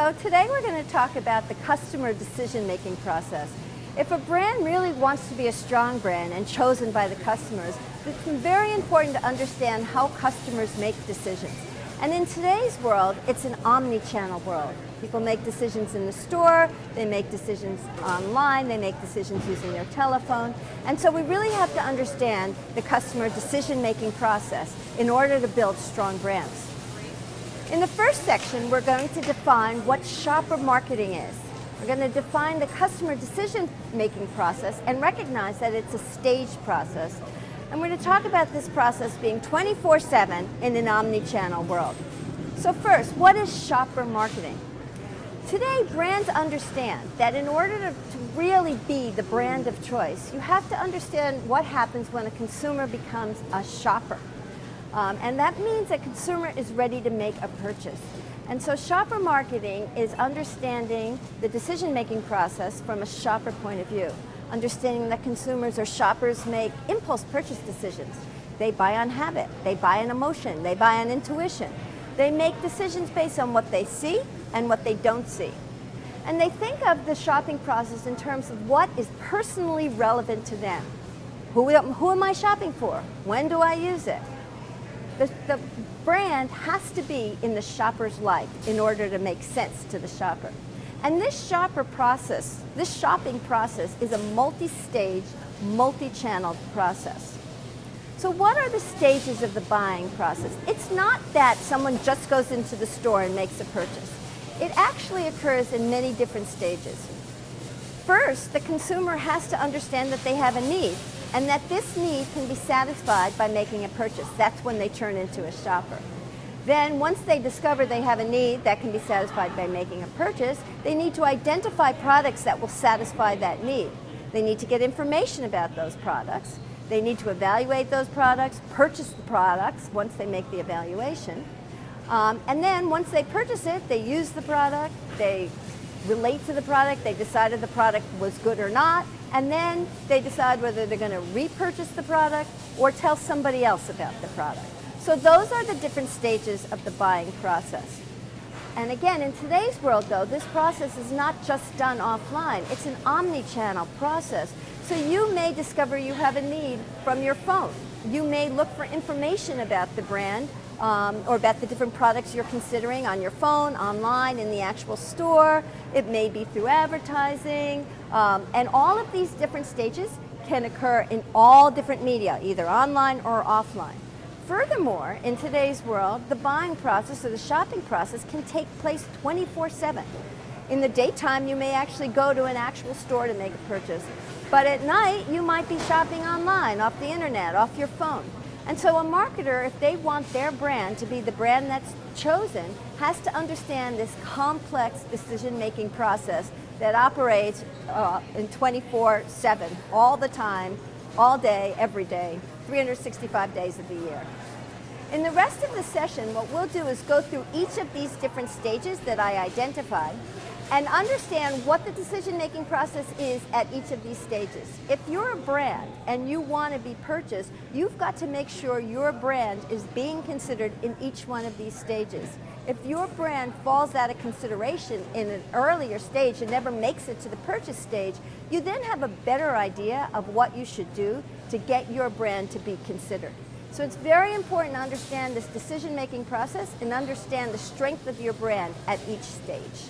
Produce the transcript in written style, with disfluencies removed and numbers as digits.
So today we're going to talk about the customer decision-making process. If a brand really wants to be a strong brand and chosen by the customers, it's very important to understand how customers make decisions. And in today's world, it's an omni-channel world. People make decisions in the store, they make decisions online, they make decisions using their telephone. And so we really have to understand the customer decision-making process in order to build strong brands. In the first section, we're going to define what shopper marketing is. We're going to define the customer decision-making process and recognize that it's a staged process. And we're going to talk about this process being 24/7 in an omni-channel world. So first, what is shopper marketing? Today, brands understand that in order to really be the brand of choice, you have to understand what happens when a consumer becomes a shopper. And that means a consumer is ready to make a purchase. And so shopper marketing is understanding the decision-making process from a shopper point of view. Understanding that consumers or shoppers make impulse purchase decisions. They buy on habit, they buy on emotion, they buy on intuition. They make decisions based on what they see and what they don't see. And they think of the shopping process in terms of what is personally relevant to them. Who am I shopping for? When do I use it? The brand has to be in the shopper's life in order to make sense to the shopper. And this shopping process is a multi-stage, multi-channel process. So what are the stages of the buying process? It's not that someone just goes into the store and makes a purchase. It actually occurs in many different stages. First, the consumer has to understand that they have a need, and that this need can be satisfied by making a purchase. That's when they turn into a shopper. Then, once they discover they have a need that can be satisfied by making a purchase, they need to identify products that will satisfy that need. They need to get information about those products. They need to evaluate those products, purchase the products once they make the evaluation. And then, once they purchase it, they use the product, they relate to the product, they decide if the product was good or not, and then they decide whether they're going to repurchase the product or tell somebody else about the product. So those are the different stages of the buying process. And again, in today's world though, this process is not just done offline, it's an omni-channel process. So you may discover you have a need from your phone. You may look for information about the brand or about the different products you're considering on your phone, online, in the actual store. It may be through advertising. And all of these different stages can occur in all different media, either online or offline. Furthermore, in today's world, the buying process or the shopping process can take place 24/7. In the daytime, you may actually go to an actual store to make a purchase. But at night, you might be shopping online, off the internet, off your phone. And so a marketer, if they want their brand to be the brand that's chosen, has to understand this complex decision-making process that operates in 24/7, all the time, all day, every day, 365 days of the year. In the rest of the session, what we'll do is go through each of these different stages that I identified and understand what the decision-making process is at each of these stages. If you're a brand and you want to be purchased, you've got to make sure your brand is being considered in each one of these stages. If your brand falls out of consideration in an earlier stage and never makes it to the purchase stage, you then have a better idea of what you should do to get your brand to be considered. So it's very important to understand this decision-making process and understand the strength of your brand at each stage.